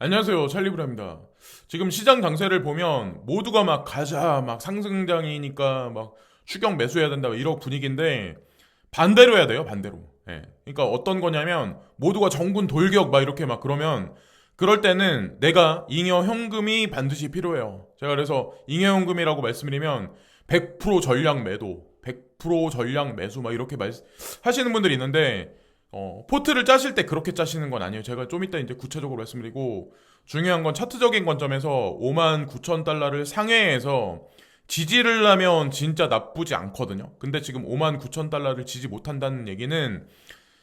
안녕하세요, 찰리브라입니다. 지금 시장 장세를 보면 모두가 막 가자, 막 상승장이니까 막 추격 매수해야 된다, 이런 분위기인데 반대로 해야 돼요, 반대로. 예. 그러니까 어떤 거냐면 모두가 정군 돌격 막 이렇게 막 그러면 그럴 때는 내가 잉여 현금이 반드시 필요해요. 제가 그래서 잉여 현금이라고 말씀드리면 100% 전량 매도, 100% 전량 매수 막 이렇게 하시는 분들이 있는데 포트를 짜실 때 그렇게 짜시는 건 아니에요. 제가 좀 이따 이제 구체적으로 말씀드리고, 중요한 건 차트적인 관점에서 5만 9천 달러를 상회해서 지지를 하면 진짜 나쁘지 않거든요. 근데 지금 5만 9천 달러를 지지 못한다는 얘기는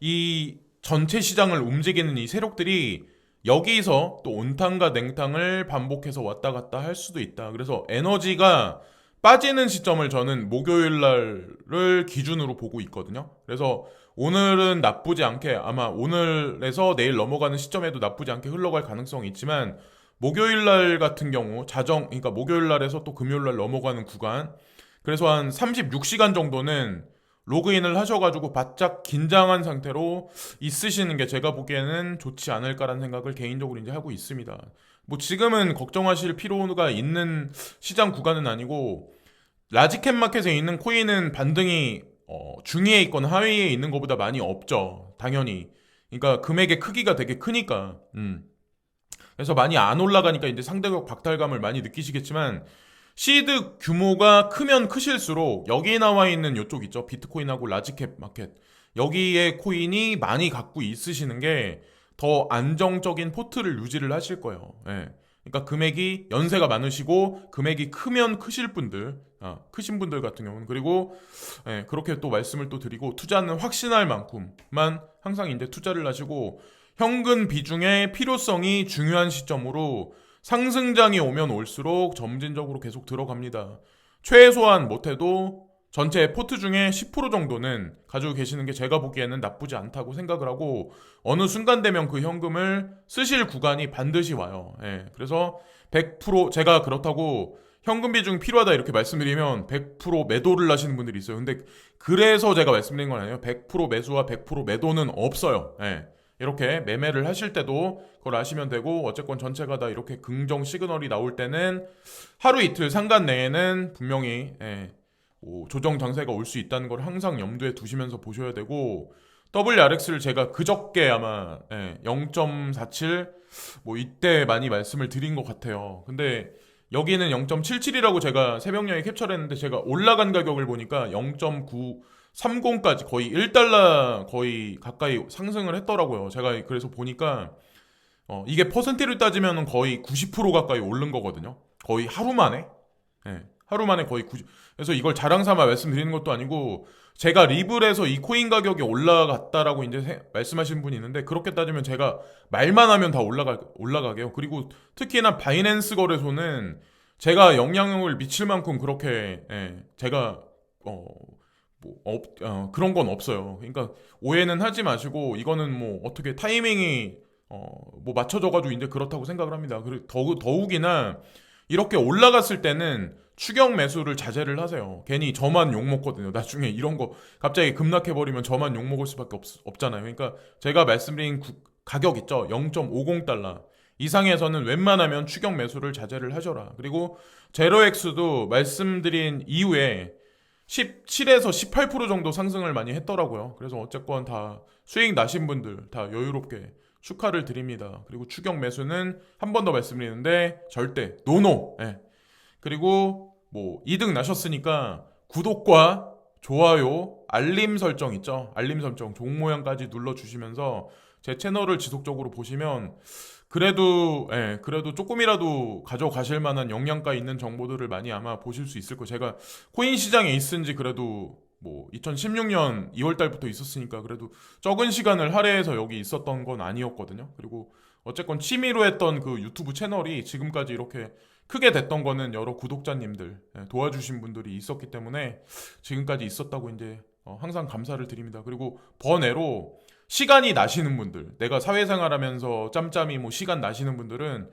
이 전체 시장을 움직이는 이 세력들이 여기서 또 온탕과 냉탕을 반복해서 왔다 갔다 할 수도 있다. 그래서 에너지가 빠지는 시점을 저는 목요일 날을 기준으로 보고 있거든요. 그래서 오늘은 나쁘지 않게, 아마 오늘에서 내일 넘어가는 시점에도 나쁘지 않게 흘러갈 가능성이 있지만, 목요일 날 같은 경우 그러니까 목요일 날에서 또 금요일 날 넘어가는 구간, 그래서 한 36시간 정도는 로그인을 하셔가지고 바짝 긴장한 상태로 있으시는 게 제가 보기에는 좋지 않을까라는 생각을 개인적으로 이제 하고 있습니다. 뭐 지금은 걱정하실 필요가 있는 시장 구간은 아니고, 라지캡 마켓에 있는 코인은 반등이 중위에 있거나 하위에 있는 것보다 많이 없죠. 당연히. 그러니까 금액의 크기가 되게 크니까. 그래서 많이 안 올라가니까 이제 상대적 박탈감을 많이 느끼시겠지만, 시드 규모가 크면 크실수록 여기 나와 있는 이쪽 있죠. 비트코인하고 라지캡 마켓. 여기에 코인이 많이 갖고 있으시는 게 더 안정적인 포트를 유지를 하실 거예요. 예. 그러니까 금액이 연세가 많으시고 금액이 크면 크실 분들, 크신 분들 같은 경우는, 그리고 예, 그렇게 또 말씀을 또 드리고, 투자는 확신할 만큼만 항상 이제 투자를 하시고, 현금 비중의 필요성이 중요한 시점으로 상승장이 오면 올수록 점진적으로 계속 들어갑니다. 최소한 못해도 전체 포트 중에 10% 정도는 가지고 계시는 게 제가 보기에는 나쁘지 않다고 생각을 하고, 어느 순간 되면 그 현금을 쓰실 구간이 반드시 와요. 예, 그래서 100% 제가 그렇다고 현금 비중이 필요하다 이렇게 말씀드리면 100% 매도를 하시는 분들이 있어요. 근데 그래서 제가 말씀드린 건 아니에요. 100% 매수와 100% 매도는 없어요. 예. 이렇게 매매를 하실 때도 그걸 아시면 되고, 어쨌건 전체가 다 이렇게 긍정 시그널이 나올 때는 하루 이틀 상간 내에는 분명히 조정 장세가 올 수 있다는 걸 항상 염두에 두시면서 보셔야 되고, WRX를 제가 그저께 아마 0.47 뭐 이때 많이 말씀을 드린 것 같아요. 근데 여기는 0.77이라고 제가 새벽녘에 캡처를 했는데, 제가 올라간 가격을 보니까 0.930까지 거의 1달러 거의 가까이 상승을 했더라고요. 제가 그래서 보니까 이게 퍼센티를 따지면 거의 90% 가까이 오른 거거든요. 거의 하루 만에. 예, 하루 만에 거의 90. 그래서 이걸 자랑 삼아 말씀드리는 것도 아니고, 제가 리블에서 이 코인 가격이 올라갔다라고 이제 말씀하시는 분이 있는데, 그렇게 따지면 제가 말만 하면 다 올라가게요. 그리고 특히나 바이낸스 거래소는 제가 영향력을 미칠 만큼 그렇게 제가 그런 건 없어요. 그러니까 오해는 하지 마시고, 이거는 뭐 어떻게 타이밍이 뭐 맞춰져가지고 이제 그렇다고 생각을 합니다. 그리고 더욱이나 이렇게 올라갔을 때는 추격 매수를 자제를 하세요. 괜히 저만 욕 먹거든요. 나중에 이런 거 갑자기 급락해버리면 저만 욕 먹을 수밖에 없잖아요. 그러니까 제가 말씀드린 가격 있죠. 0.50달러 이상에서는 웬만하면 추격 매수를 자제를 하셔라. 그리고 제로엑스도 말씀드린 이후에 17에서 18% 정도 상승을 많이 했더라고요. 그래서 어쨌건 다 수익 나신 분들 다 여유롭게 축하를 드립니다. 그리고 추격 매수는 한 번 더 말씀드리는데 절대 노노. 예. 그리고 뭐 이득 나셨으니까 구독과 좋아요, 알림 설정 있죠? 알림 설정 종 모양까지 눌러주시면서 제 채널을 지속적으로 보시면 그래도 조금이라도 가져가실 만한 영양가 있는 정보들을 많이 아마 보실 수 있을 거예요. 제가 코인 시장에 있은 지 그래도 뭐 2016년 2월 달부터 있었으니까 그래도 적은 시간을 할애해서 여기 있었던 건 아니었거든요. 그리고 어쨌건 취미로 했던 그 유튜브 채널이 지금까지 이렇게 크게 됐던 거는 여러 구독자님들 도와주신 분들이 있었기 때문에 지금까지 있었다고 이제 항상 감사를 드립니다. 그리고 번외로 시간이 나시는 분들, 내가 사회생활하면서 짬짬이 뭐 시간 나시는 분들은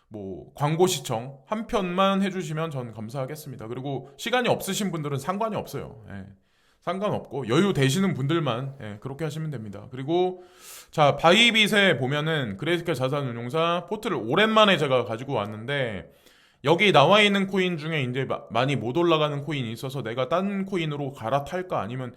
뭐 광고 시청 한 편만 해주시면 전 감사하겠습니다. 그리고 시간이 없으신 분들은 상관이 없어요. 예. 상관없고 여유 되시는 분들만 그렇게 하시면 됩니다. 그리고 자, 바이빗에 보면은 그레이스케일 자산운용사 포트를 오랜만에 제가 가지고 왔는데 여기 나와 있는 코인 중에 이제 많이 못 올라가는 코인이 있어서 내가 딴 코인으로 갈아탈까 아니면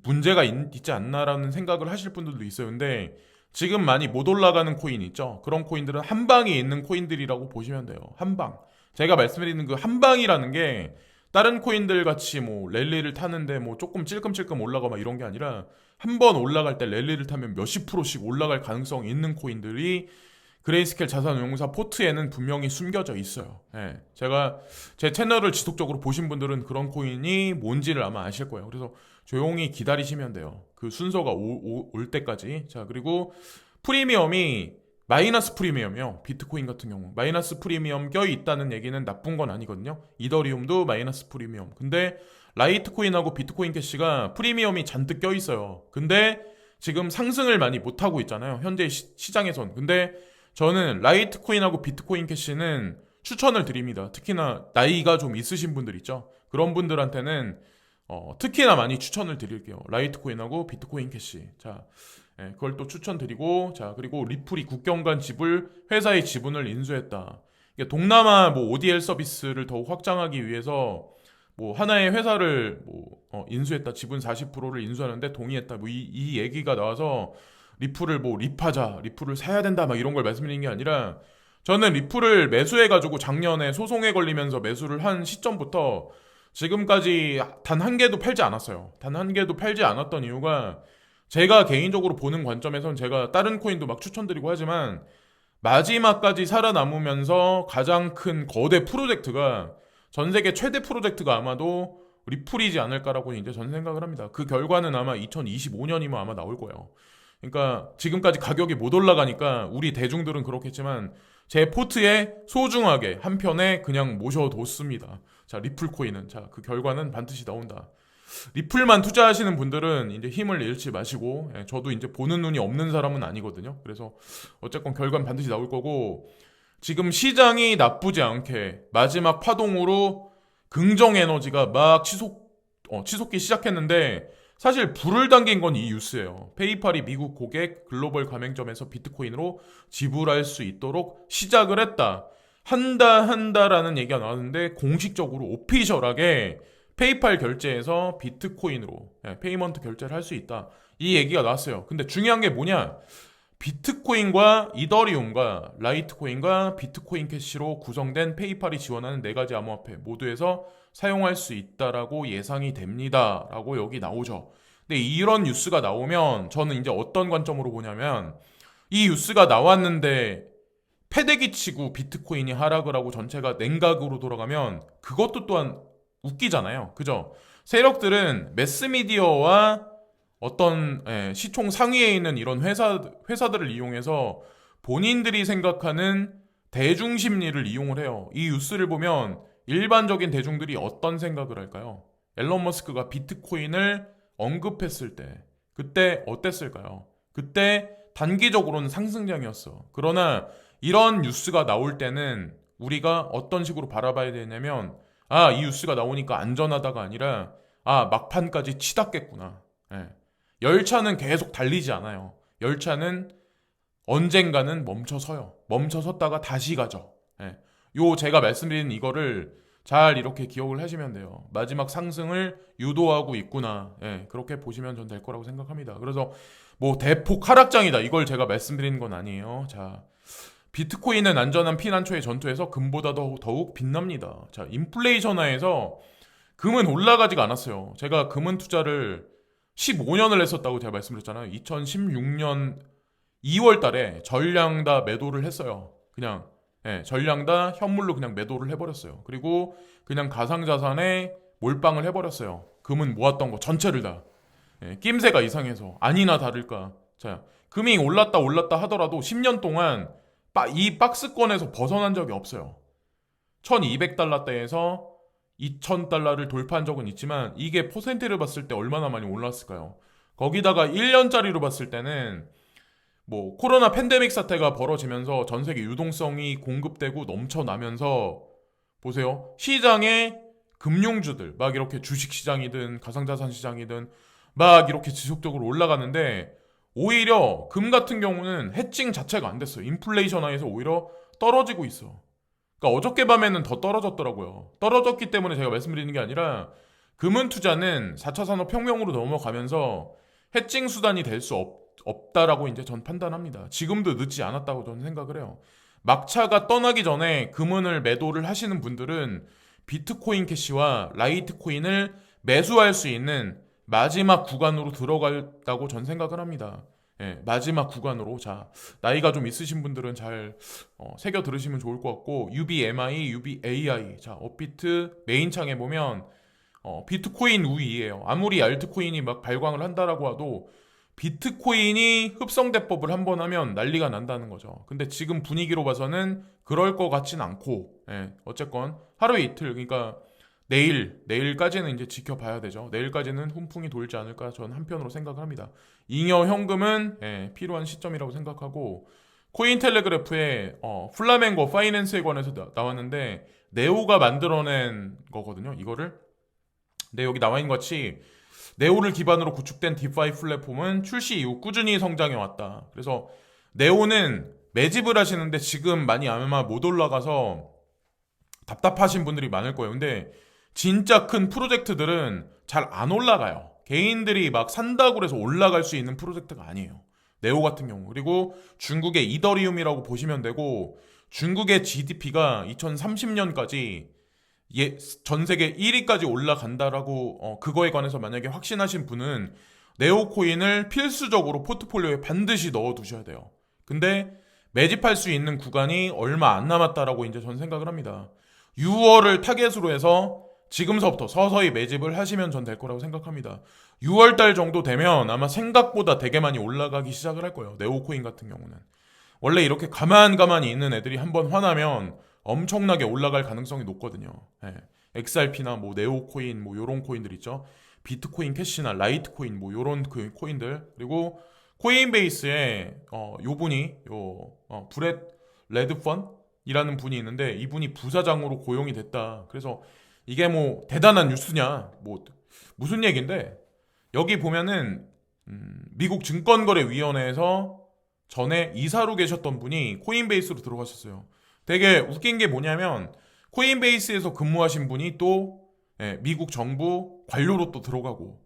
문제가 있지 않나라는 생각을 하실 분들도 있어요. 근데 지금 많이 못 올라가는 코인 있죠? 그런 코인들은 한 방에 있는 코인들이라고 보시면 돼요. 한 방. 제가 말씀드리는 그 한 방이라는 게 다른 코인들 같이 뭐 랠리를 타는데 뭐 조금 찔끔찔끔 올라가 막 이런 게 아니라 한 번 올라갈 때 랠리를 타면 몇십 프로씩 올라갈 가능성이 있는 코인들이 그레이스케일 자산운용사 포트에는 분명히 숨겨져 있어요. 제가 제 채널을 지속적으로 보신 분들은 그런 코인이 뭔지를 아마 아실 거예요. 그래서 조용히 기다리시면 돼요. 그 순서가 올 때까지. 자, 그리고 프리미엄이 마이너스 프리미엄이요. 비트코인 같은 경우 마이너스 프리미엄 껴 있다는 얘기는 나쁜 건 아니거든요. 이더리움도 마이너스 프리미엄. 근데 라이트코인하고 비트코인 캐시가 프리미엄이 잔뜩 껴 있어요. 근데 지금 상승을 많이 못 하고 있잖아요. 현재 시장에선. 근데 저는 라이트코인하고 비트코인 캐시는 추천을 드립니다. 특히나 나이가 좀 있으신 분들 있죠. 그런 분들한테는 특히나 많이 추천을 드릴게요. 라이트코인하고 비트코인 캐시. 자, 그걸 또 추천드리고, 자, 그리고 리플이 국경 간 회사의 지분을 인수했다. 이게 동남아 뭐 ODL 서비스를 더욱 확장하기 위해서 뭐 하나의 회사를 뭐 인수했다. 지분 40%를 인수하는데 동의했다. 뭐 이 얘기가 나와서 리플을 뭐 립하자, 리플을 사야 된다 막 이런 걸 말씀드린 게 아니라 저는 리플을 매수해가지고 작년에 소송에 걸리면서 매수를 한 시점부터 지금까지 단 한 개도 팔지 않았어요. 단 한 개도 팔지 않았던 이유가 제가 개인적으로 보는 관점에선 제가 다른 코인도 막 추천드리고 하지만 마지막까지 살아남으면서 가장 큰 거대 프로젝트가 전 세계 최대 프로젝트가 아마도 리플이지 않을까라고 이제 저는 생각을 합니다. 그 결과는 아마 2025년이면 아마 나올 거예요. 그러니까 지금까지 가격이 못 올라가니까 우리 대중들은 그렇겠지만 제 포트에 소중하게 한 편에 그냥 모셔뒀습니다. 자, 리플 코인은 자, 그 결과는 반드시 나온다. 리플만 투자하시는 분들은 이제 힘을 잃지 마시고 저도 이제 보는 눈이 없는 사람은 아니거든요. 그래서 어쨌건 결과는 반드시 나올 거고 지금 시장이 나쁘지 않게 마지막 파동으로 긍정 에너지가 막 치솟기 시작했는데 사실 불을 당긴 건 이 뉴스예요. 페이팔이 미국 고객 글로벌 가맹점에서 비트코인으로 지불할 수 있도록 시작을 했다. 한다라는 얘기가 나왔는데 공식적으로 오피셜하게 페이팔 결제에서 비트코인으로 페이먼트 결제를 할 수 있다. 이 얘기가 나왔어요. 근데 중요한 게 뭐냐? 비트코인과 이더리움과 라이트코인과 비트코인 캐시로 구성된 페이팔이 지원하는 4가지 암호화폐 모두에서 사용할 수 있다라고 예상이 됩니다. 라고 여기 나오죠. 근데 이런 뉴스가 나오면 저는 이제 어떤 관점으로 보냐면 이 뉴스가 나왔는데 패대기 치고 비트코인이 하락을 하고 전체가 냉각으로 돌아가면 그것도 또한 웃기잖아요. 그죠? 세력들은 매스미디어와 어떤 시총 상위에 있는 이런 회사들을 이용해서 본인들이 생각하는 대중심리를 이용을 해요. 이 뉴스를 보면 일반적인 대중들이 어떤 생각을 할까요? 앨런 머스크가 비트코인을 언급했을 때 그때 어땠을까요? 그때 단기적으로는 상승장이었어. 그러나 이런 뉴스가 나올 때는 우리가 어떤 식으로 바라봐야 되냐면 이 뉴스가 나오니까 안전하다가 아니라 막판까지 치닫겠구나. 열차는 계속 달리지 않아요. 열차는 언젠가는 멈춰서요. 멈춰섰다가 다시 가죠. 요 제가 말씀드린 이거를 잘 이렇게 기억을 하시면 돼요. 마지막 상승을 유도하고 있구나. 그렇게 보시면 전 될 거라고 생각합니다. 그래서 뭐 대폭 하락장이다. 이걸 제가 말씀드리는 건 아니에요. 자, 비트코인은 안전한 피난처의 전투에서 금보다 더욱 빛납니다. 자, 인플레이션화에서 금은 올라가지가 않았어요. 제가 금은 투자를 15년을 했었다고 제가 말씀드렸잖아요. 2016년 2월 달에 전량 다 매도를 했어요. 그냥 전량 다 현물로 그냥 매도를 해버렸어요. 그리고 그냥 가상자산에 몰빵을 해버렸어요. 금은 모았던 거 전체를 다. 낌새가 이상해서 아니나 다를까. 자, 금이 올랐다 하더라도 10년 동안 이 박스권에서 벗어난 적이 없어요. 1200달러대에서 2000달러를 돌파한 적은 있지만 이게 퍼센트를 봤을 때 얼마나 많이 올랐을까요? 거기다가 1년짜리로 봤을 때는 뭐 코로나 팬데믹 사태가 벌어지면서 전 세계 유동성이 공급되고 넘쳐나면서 보세요. 시장에 금융주들 막 이렇게 주식시장이든 가상자산시장이든 막 이렇게 지속적으로 올라가는데 오히려 금 같은 경우는 해칭 자체가 안 됐어요. 인플레이션 하에서 오히려 떨어지고 있어. 그러니까 어저께 밤에는 더 떨어졌더라고요. 떨어졌기 때문에 제가 말씀드리는 게 아니라 금은 투자는 4차 산업혁명으로 넘어가면서 해칭 수단이 될 수 없다라고 이제 전 판단합니다. 지금도 늦지 않았다고 저는 생각을 해요. 막차가 떠나기 전에 금은을 매도를 하시는 분들은 비트코인 캐시와 라이트코인을 매수할 수 있는 마지막 구간으로 들어갔다고 전 생각을 합니다. 예, 마지막 구간으로. 자, 나이가 좀 있으신 분들은 잘 새겨 들으시면 좋을 것 같고, UBMI, UBAI. 자, 업비트 메인 창에 보면 비트코인 우위예요. 아무리 알트코인이 막 발광을 한다라고 해도 비트코인이 흡성대법을 한번 하면 난리가 난다는 거죠. 근데 지금 분위기로 봐서는 그럴 것 같진 않고, 예, 어쨌건 하루 이틀, 그러니까 내일까지는 이제 지켜봐야 되죠. 내일까지는 훈풍이 돌지 않을까 저는 한편으로 생각을 합니다. 잉여 현금은 필요한 시점이라고 생각하고, 코인텔레그래프에 플라멩고 파이낸스에 관해서 나왔는데 네오가 만들어낸 거거든요. 이거를. 근데 여기 나와 있는 것 같이 네오를 기반으로 구축된 디파이 플랫폼은 출시 이후 꾸준히 성장해 왔다. 그래서 네오는 매집을 하시는데 지금 많이 아마 못 올라가서 답답하신 분들이 많을 거예요. 근데 진짜 큰 프로젝트들은 잘 안 올라가요. 개인들이 막 산다고 해서 올라갈 수 있는 프로젝트가 아니에요. 네오 같은 경우. 그리고 중국의 이더리움이라고 보시면 되고, 중국의 GDP가 2030년까지 전 세계 1위까지 올라간다라고 그거에 관해서 만약에 확신하신 분은 네오코인을 필수적으로 포트폴리오에 반드시 넣어두셔야 돼요. 근데 매집할 수 있는 구간이 얼마 안 남았다라고 이제 전 생각을 합니다. 6월을 타겟으로 해서 지금서부터 서서히 매집을 하시면 전 될 거라고 생각합니다. 6월달 정도 되면 아마 생각보다 되게 많이 올라가기 시작을 할 거예요. 네오코인 같은 경우는. 원래 이렇게 가만히 있는 애들이 한번 화나면 엄청나게 올라갈 가능성이 높거든요. 예. XRP나 뭐 네오코인 뭐 요런 코인들 있죠. 비트코인 캐시나 라이트코인 뭐 요런 그 코인들. 그리고 코인베이스에 요 분이 브렛 레드펀이라는 분이 있는데 이분이 부사장으로 고용이 됐다. 그래서 이게 뭐 대단한 뉴스냐? 뭐 무슨 얘기인데 여기 보면은 미국 증권거래위원회에서 전에 이사로 계셨던 분이 코인베이스로 들어가셨어요. 되게 웃긴 게 뭐냐면 코인베이스에서 근무하신 분이 또 미국 정부 관료로 또 들어가고,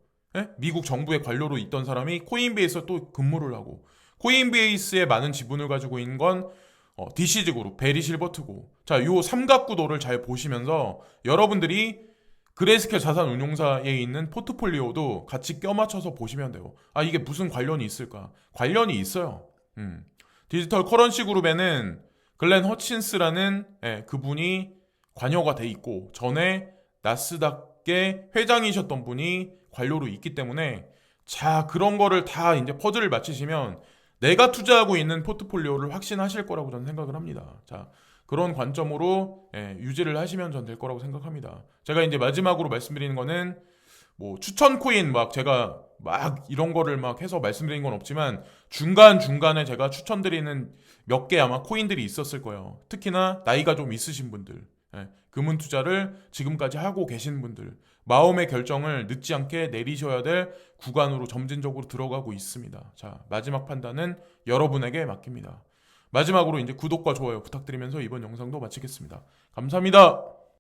미국 정부의 관료로 있던 사람이 코인베이스에 또 근무를 하고, 코인베이스에 많은 지분을 가지고 있는 건 DCG 그룹, 베리 실버트고. 자, 요 삼각구도를 잘 보시면서 여러분들이 그레이스케일 자산운용사에 있는 포트폴리오도 같이 껴맞춰서 보시면 돼요. 아, 이게 무슨 관련이 있을까? 관련이 있어요. 디지털 커런시 그룹에는 글렌 허친스라는 그분이 관여가 돼 있고, 전에 나스닥의 회장이셨던 분이 관료로 있기 때문에, 자, 그런 거를 다 이제 퍼즐을 맞히시면 내가 투자하고 있는 포트폴리오를 확신하실 거라고 저는 생각을 합니다. 자, 그런 관점으로 유지를 하시면 전 될 거라고 생각합니다. 제가 이제 마지막으로 말씀드리는 거는 뭐 추천 코인 막 제가 막 이런 거를 막 해서 말씀드린 건 없지만 중간중간에 제가 추천드리는 몇 개 아마 코인들이 있었을 거예요. 특히나 나이가 좀 있으신 분들, 금은 투자를 지금까지 하고 계신 분들, 마음의 결정을 늦지 않게 내리셔야 될 구간으로 점진적으로 들어가고 있습니다. 자, 마지막 판단은 여러분에게 맡깁니다. 마지막으로 이제 구독과 좋아요 부탁드리면서 이번 영상도 마치겠습니다. 감사합니다.